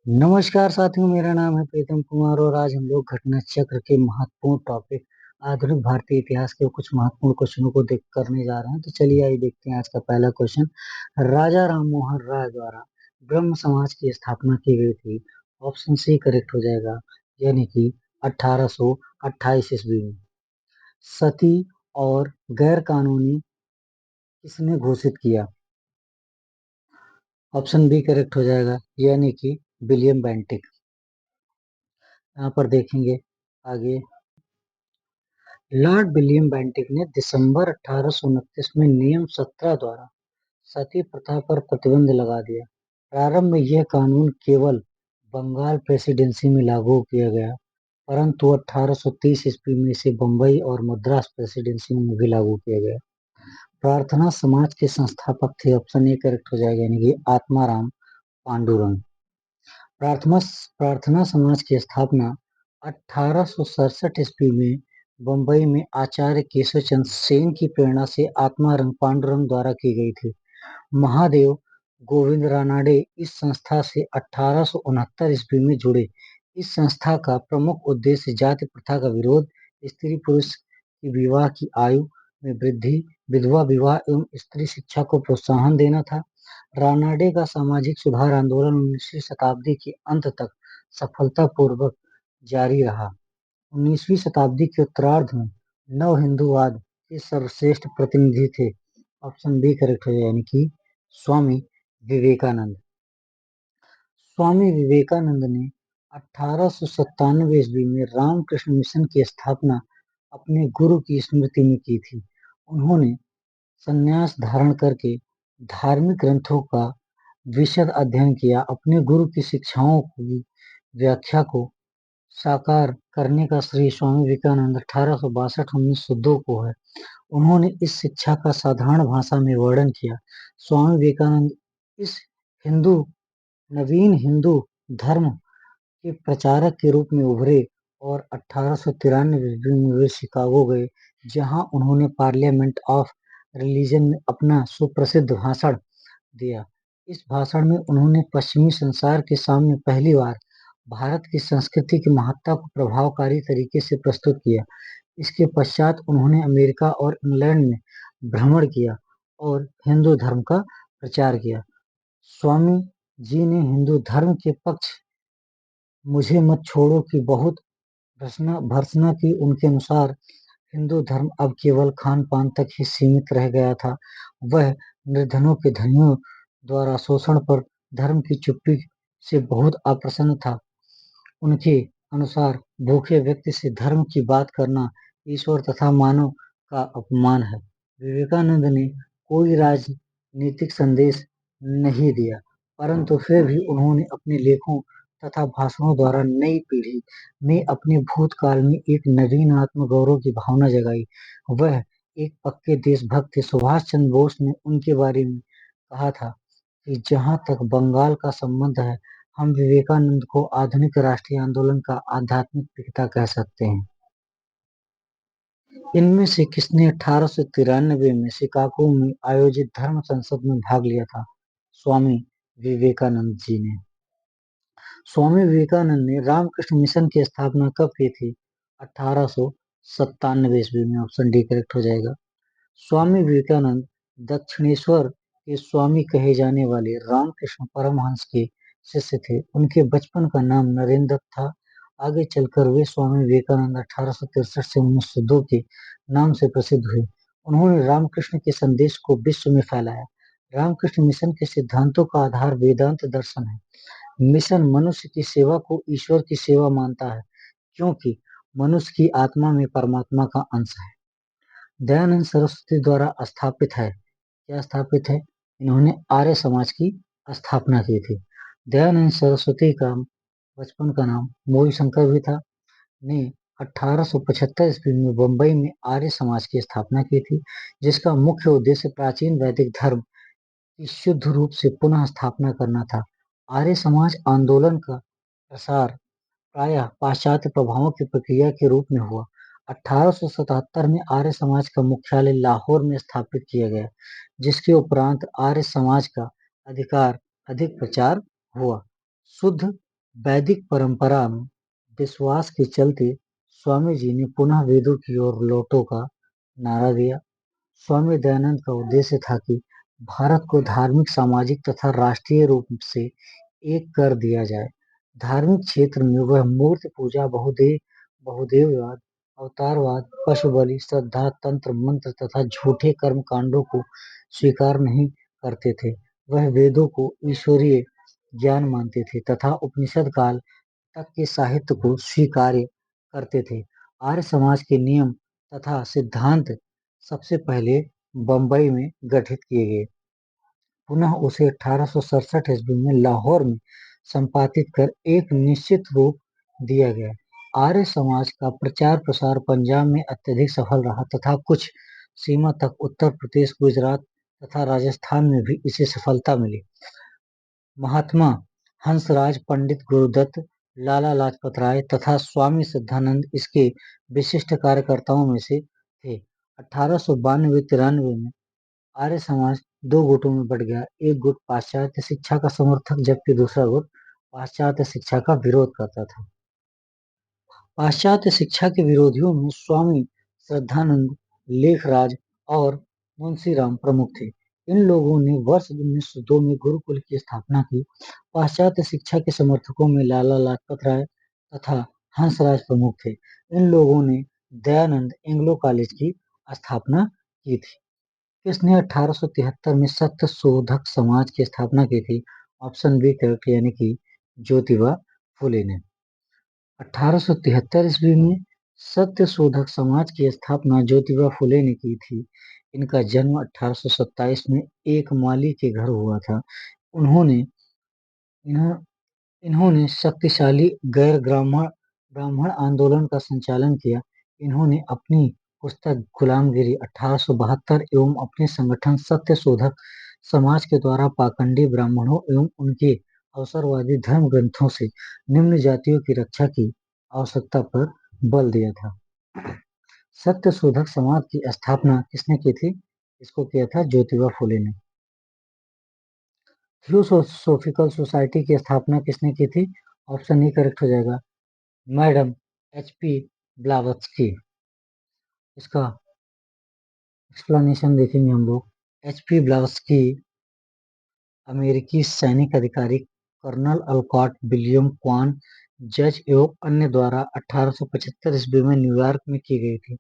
नमस्कार साथियों, मेरा नाम है प्रीतम कुमार और आज हम लोग घटना चक्र के महत्वपूर्ण टॉपिक आधुनिक भारतीय इतिहास के कुछ महत्वपूर्ण क्वेश्चनों को देख करने जा रहे हैं। तो चलिए आइए देखते हैं आज का पहला क्वेश्चन। राजा राममोहन राय द्वारा ब्रह्म समाज की स्थापना की गई थी। ऑप्शन सी करेक्ट हो जाएगा, यानी कि 1828 ईस्वी में। सती और गैर कानूनी किसने घोषित किया? ऑप्शन बी करेक्ट हो जाएगा, यानी कि विलियम बेंटिक। यहाँ पर देखेंगे आगे। लॉर्ड विलियम बेंटिक ने दिसंबर 1829 में नियम 17 द्वारा सती प्रथा पर प्रतिबंध लगा दिया। प्रारंभ में यह कानून केवल बंगाल प्रेसिडेंसी में लागू किया गया, परंतु 1830 ईस्वी में इसे बंबई और मद्रास प्रेसिडेंसी में भी लागू किया गया। प्रार्थना समाज के संस्थापक थे। ऑप्शन ए करेक्ट हो जाएगा, यानी कि आत्माराम पांडुरंग। प्रार्थना प्रार्थना समाज की स्थापना 1867 ईस्वी में बंबई में आचार्य केशवचंद्र सेन की प्रेरणा से आत्मारंग पांडुरंग द्वारा की गई थी। महादेव गोविंद रानाडे इस संस्था से 1869 ईस्वी में जुड़े। इस संस्था का प्रमुख उद्देश्य जाति प्रथा का विरोध, स्त्री पुरुष की विवाह की आयु में वृद्धि, विधवा विवाह एवं स्त्री शिक्षा को प्रोत्साहन देना था। रानाडे का सामाजिक सुधार आंदोलन 19वीं शताब्दी के अंत तक सफलतापूर्वक जारी रहा। 19वीं शताब्दी के उत्तरार्ध में नव हिंदूवाद के सर्वश्रेष्ठ प्रतिनिधि थे। ऑप्शन बी करेक्ट हो जाए, यानी कि स्वामी विवेकानंद। स्वामी विवेकानंद ने 1897 ईस्वी में रामकृष्ण मिशन की स्थापना अपने गुरु की स्मृति में की थी। उन्होंने संन्यास धारण करके धार्मिक ग्रंथों का विशद अध्ययन किया। अपने गुरु की शिक्षाओं की व्याख्या को साकार करने का श्रेय स्वामी विवेकानंद 1862-1902 को है। उन्होंने इस शिक्षा का साधारण भाषा में वर्णन किया। स्वामी विवेकानंद इस हिंदू नवीन हिंदू धर्म के प्रचारक के रूप में उभरे और 1893 ईस्वी में वे शिकागो गए, जहां उन्होंने पार्लियामेंट ऑफ रिलीजन में अपना सुप्रसिद्ध भाषण दिया। इस भाषण में उन्होंने पश्चिमी संसार के सामने पहली बार भारत की संस्कृति की महत्ता को प्रभावकारी तरीके से प्रस्तुत किया। इसके पश्चात उन्होंने अमेरिका और इंग्लैंड में भ्रमण किया और हिंदू धर्म का प्रचार किया। स्वामी जी ने हिंदू धर्म के पक्ष मुझे मत छोड़ो की बहुत भर्त्सना की। उनके अनुसार हिंदू धर्म अब केवल खान पान तक ही सीमित रह गया था। वह निर्धनों के धनियों द्वारा शोषण पर धर्म की चुप्पी से बहुत अप्रसन्न था। उनके अनुसार भूखे व्यक्ति से धर्म की बात करना ईश्वर तथा मानव का अपमान है। विवेकानंद ने कोई राजनीतिक संदेश नहीं दिया, परंतु फिर भी उन्होंने अपने लेखों तथा भाषणों द्वारा नई पीढ़ी में अपने भूतकाल में एक नवीन आत्मगौरव की भावना जगाई। वह एक पक्के देशभक्त थे। सुभाष चंद्र बोस ने उनके बारे में कहा था कि जहां तक बंगाल का संबंध है, हम विवेकानंद को आधुनिक राष्ट्रीय आंदोलन का आध्यात्मिक पिता कह सकते हैं। इनमें से किसने 1893 में शिकागो में आयोजित धर्म संसद में भाग लिया था? स्वामी विवेकानंद जी ने। स्वामी विवेकानंद ने रामकृष्ण मिशन की स्थापना कब की थी? 1897 ईस्वी में। ऑप्शन डी करेक्ट हो जाएगा। स्वामी विवेकानंद दक्षिणेश्वर के स्वामी कहे जाने वाले रामकृष्ण परमहंस के शिष्य थे। उनके बचपन का नाम नरेंद्र था। आगे चलकर वे स्वामी विवेकानंद 1863 से 1902 के नाम से प्रसिद्ध हुए। उन्होंने रामकृष्ण के संदेश को विश्व में फैलाया। रामकृष्ण मिशन के सिद्धांतों का आधार वेदांत दर्शन है। मिशन मनुष्य की सेवा को ईश्वर की सेवा मानता है, क्योंकि मनुष्य की आत्मा में परमात्मा का अंश है। दयानंद सरस्वती द्वारा स्थापित है। क्या स्थापित है? इन्होंने आर्य समाज की स्थापना की थी। दयानंद सरस्वती का बचपन का नाम मूल शंकर भी था। ने 1875 ईस्वी में बंबई में आर्य समाज की स्थापना की थी, जिसका मुख्य उद्देश्य प्राचीन वैदिक धर्म की शुद्ध रूप से पुनः स्थापना करना था। आर्य समाज आंदोलन का प्रसार प्रायः पाश्चात्य प्रभावों की प्रक्रिया के रूप में हुआ। 1877 में आर्य समाज का मुख्यालय लाहौर में स्थापित किया गया, जिसके उपरांत आर्य समाज का अधिक प्रचार हुआ। शुद्ध वैदिक परंपरा में विश्वास के चलते स्वामी जी ने पुनः वेदों की ओर लौटो का नारा दिया। स्वामी दयानंद का उद्देश्य था कि भारत को धार्मिक, सामाजिक तथा राष्ट्रीय रूप से एक कर दिया जाए। धार्मिक क्षेत्र में वह मूर्ति पूजा, बहुदेववाद, अवतारवाद, पशु बलि, श्रद्धा, तंत्र मंत्र तथा झूठे कर्म कांडों को स्वीकार नहीं करते थे। वह वेदों को ईश्वरीय ज्ञान मानते थे तथा उपनिषद काल तक के साहित्य को स्वीकार्य करते थे। आर्य समाज के नियम तथा सिद्धांत सबसे पहले बंबई में गठित किए गए। पुनः उसे 1867 ईस्वी में लाहौर में संपादित कर एक निश्चित रूप दिया गया। आर्य समाज का प्रचार प्रसार पंजाब में अत्यधिक सफल रहा तथा कुछ सीमा तक उत्तर प्रदेश, गुजरात तथा राजस्थान में भी इसे सफलता मिली। महात्मा हंसराज, पंडित गुरुदत्त, लाला लाजपत राय तथा स्वामी सिद्धानंद इसके विशिष्ट कार्यकर्ताओं में से थे। 1892-93 में आर्य समाज दो गुटों में बंट गया। एक गुट पाश्चात्य शिक्षा का समर्थक जबकि दूसरा गुट पाश्चात्य शिक्षा का विरोध करता था। पाश्चात्य शिक्षा के विरोधियों में स्वामी श्रद्धानंद, लेखराज और मुंशीराम प्रमुख थे। इन लोगों ने वर्ष 1902 में गुरुकुल की स्थापना की। पाश्चात्य शिक्षा के समर्थकों में लाला लाजपत राय तथा हंसराज प्रमुख थे। इन लोगों ने दयानंद एंग्लो कॉलेज की स्थापना की थी। किसने 1873 में सत्य शोधक समाज की स्थापना की थी? ऑप्शन बी करेक्ट, यानी कि ज्योतिबा फुले ने। 1873 ईस्वी में सत्य शोधक समाज की स्थापना ज्योतिबा फुले ने की थी। इनका जन्म 1827 में एक माली के घर हुआ था। उन्होंने इन्हों, इन्होंने शक्तिशाली गैर ब्राह्मण ब्राह्मण आंदोलन का संचालन किया। इन्होंने अपनी पुस्तक गुलामगिरी 1872 एवं अपने संगठन सत्य शोधक समाज के द्वारा पाखंडी ब्राह्मणों एवं उनके अवसरवादी धर्म ग्रंथों से निम्न जातियों की रक्षा की आवश्यकता पर बल दिया था। सत्य शोधक समाज की स्थापना किसने की थी? इसको किया था ज्योतिबा फुले ने। थियोसोफिकल सोसाइटी की स्थापना किसने की थी? ऑप्शन ई करेक्ट हो जाएगा, मैडम एच.पी. ब्लावत्स्की। इसका एक्सप्लेनेशन देखेंगे हम लोग। एच.पी. ब्लावत्स्की अमेरिकी सैनिक अधिकारी कर्नल अल्कॉट विलियम क्वान, जज एवं अन्य द्वारा 1875 ईस्वी में न्यूयॉर्क में की गई थी।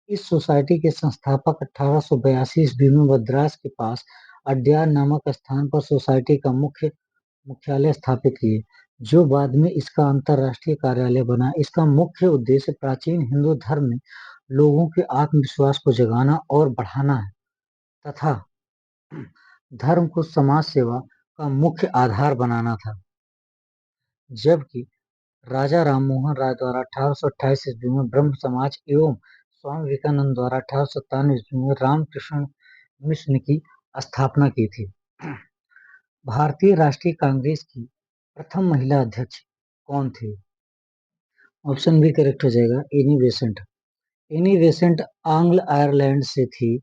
इस सोसाइटी के संस्थापक 1882 ईस्वी में मद्रास के पास अड्यार नामक स्थान पर सोसाइटी का मुख्यालय स्थापित किए, जो बाद में इसका अंतरराष्ट्रीय कार्यालय बना। इसका मुख्य उद्देश्य प्राचीन हिंदू धर्म में लोगों के आत्मविश्वास को जगाना और बढ़ाना है तथा धर्म को समाज सेवा का मुख्य आधार बनाना था। जबकि राजा राममोहन राय द्वारा 1828 ईस्वी में ब्रह्म समाज एवं स्वामी विवेकानंद द्वारा 1897 ईस्वी में रामकृष्ण मिशन की स्थापना की थी। भारतीय राष्ट्रीय कांग्रेस की प्रथम महिला अध्यक्ष कौन थी? ऑप्शन बी करेक्ट हो जाएगा, एनी बेसेंट। एनी बेसेंट आंग्ल आयरलैंड से थी।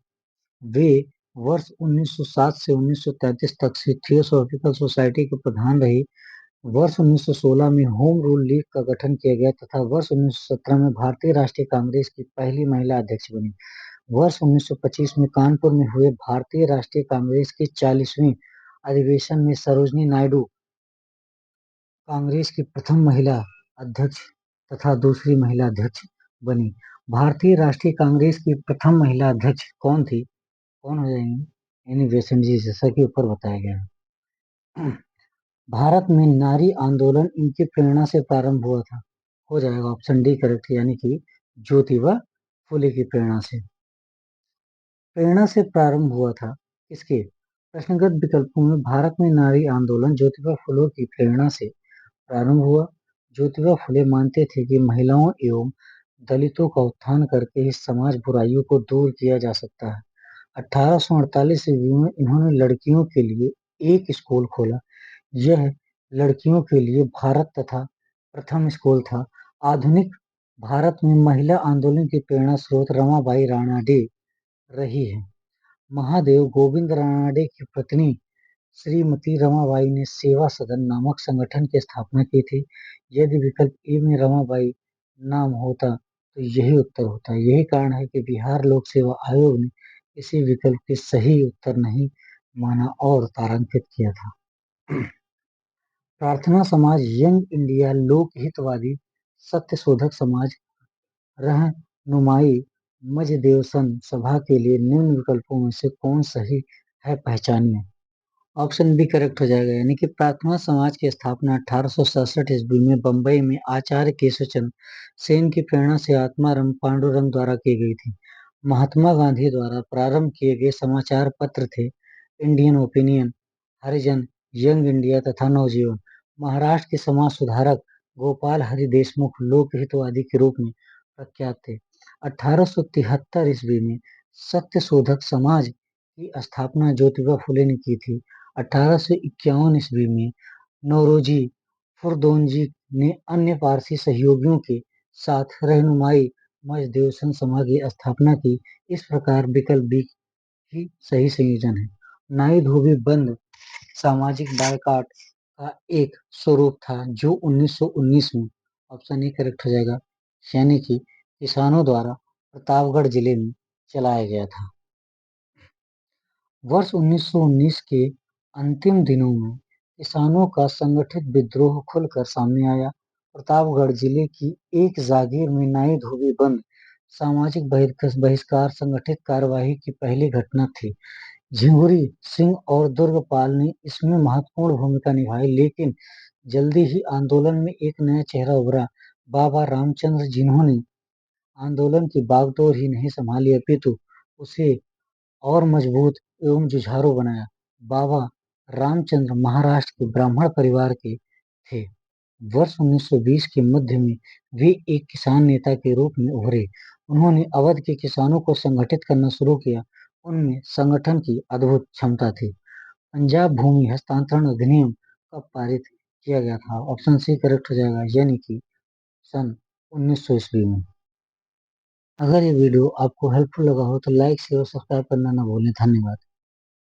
वे वर्ष 1907 से 1933 तक से थियोसॉफिकल सोसाइटी के प्रधान रही। वर्ष 1916 में होम रूल लीग का गठन किया गया तथा वर्ष 1917 में भारतीय राष्ट्रीय कांग्रेस की पहली महिला अध्यक्ष बनी। वर्ष 1925 में कानपुर में हुए भारतीय राष्ट्रीय कांग्रेस के 40वें अधिवेशन में सरोजनी नायडू कांग्रेस की प्रथम महिला अध्यक्ष तथा दूसरी महिला अध्यक्ष बनी। भारतीय राष्ट्रीय कांग्रेस की प्रथम महिला अध्यक्ष कौन थी? कौन हो जाएंगी? एनी बेसेंट जी, जैसा कि ऊपर बताया गया है। भारत में नारी आंदोलन इनकी प्रेरणा से प्रारंभ हुआ था। हो जाएगा ऑप्शन डी करेक्ट, यानी कि ज्योतिबा फुले की प्रेरणा से। प्रेरणा से प्रारंभ हुआ था किसके? प्रश्नगत विकल्पों में भारत में नारी आंदोलन ज्योतिबा फुले की प्रेरणा से प्रारंभ हुआ। ज्योतिबा फुले मानते थे कि महिलाओं एवं दलितों का उत्थान करके ही समाज बुराइयों को दूर किया जा सकता है। 1848 ईस्वी में इन्होंने लड़कियों के लिए एक स्कूल खोला। यह लड़कियों के लिए भारत तथा प्रथम स्कूल था। आधुनिक भारत में महिला आंदोलन की प्रेरणा स्रोत रमाबाई रानाडे रही है। महादेव गोविंद रानाडे की पत्नी श्रीमती रमाबाई ने सेवा सदन नामक संगठन की स्थापना की थी। यदि विकल्प ए में रमाबाई नाम होता तो यही उत्तर होता। यही कारण है कि बिहार लोक सेवा आयोग ने इसी विकल्प के सही उत्तर नहीं माना और तारांकित किया था। प्रार्थना समाज, यंग इंडिया, लोक हितवादी, सत्य शोधक समाज, रहनुमाई मजदेवसन सभा के लिए निम्न विकल्पों में से कौन सही है, पहचानिए। ऑप्शन बी करेक्ट हो जाएगा, यानी कि प्रार्थना समाज की स्थापना 1867 ईस्वी में बंबई में आचार्य केशवचंद्र सेन की प्रेरणा से आत्माराम पांडुरंग द्वारा की गई थी। महात्मा गांधी द्वारा प्रारंभ किए गए समाचार पत्र थे इंडियन ओपिनियन, हरिजन, यंग इंडिया तथा नवजीवन। महाराष्ट्र के समाज सुधारक गोपाल हरि देशमुख लोक हितवादी के रूप में प्रख्यात थे। 1873 ईस्वी में सत्य शोधक समाज की स्थापना ज्योतिबा फुले ने की थी। 1851 ईस्वी में नौरोजी खुर्दोंजी ने अन्य पारसी सहयोगियों के साथ रहनुमाई मजदेवसन सभा की स्थापना की। इस प्रकार विकल्प बी ही सही संयोजन है। नाई धोबी बंद सामाजिक बायकॉट का एक स्वरूप था जो 1919 में, ऑप्शन ए करेक्ट हो जाएगा, यानी कि किसानों द्वारा प्रतापगढ़ जिले में चलाया गया था। वर्ष 1919 के अंतिम दिनों में किसानों का संगठित विद्रोह खुलकर सामने आया। प्रतापगढ़ जिले की एक जागीर में नाई धोबी बंद सामाजिक बहिष्कार संगठित कार्यवाही की पहली घटना थी। झिंगुरी सिंह और दुर्गपाल ने इसमें महत्वपूर्ण भूमिका निभाई, लेकिन जल्दी ही आंदोलन में एक नया चेहरा उभरा, बाबा रामचंद्र, जिन्होंने आंदोलन की बागडोर ही नहीं संभाली अपितु उसे और मजबूत एवं जुझारू बनाया। बाबा रामचंद्र महाराष्ट्र के ब्राह्मण परिवार के थे। वर्ष 1920 के मध्य में वे एक किसान नेता के रूप में उभरे। उन्होंने अवध के किसानों को संगठित करना शुरू किया। उनमें संगठन की अद्भुत क्षमता थी। पंजाब भूमि हस्तांतरण अधिनियम कब पारित किया गया था? ऑप्शन सी करेक्ट हो जाएगा, यानी कि सन 1900 ईस्वी में। अगर ये वीडियो आपको हेल्पफुल लगा हो तो लाइक शेयर और सब्सक्राइब करना ना भूलें। धन्यवाद।